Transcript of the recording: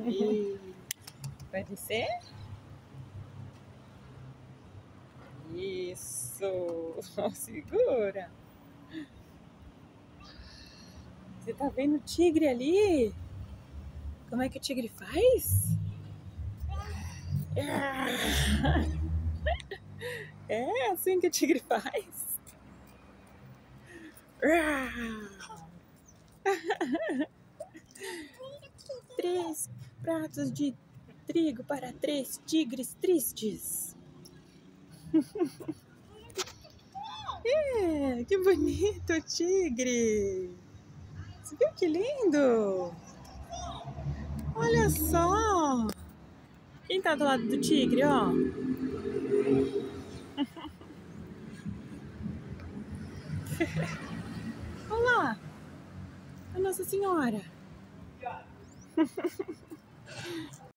E pode ser? Isso. Segura. Você tá vendo o tigre ali? Como é que o tigre faz? É assim que o tigre faz. 3 pratos de trigo para 3 tigres tristes. É, que bonito o tigre. Você viu que lindo? Olha só. Quem tá do lado do tigre, ó? Olha lá. A Nossa Senhora.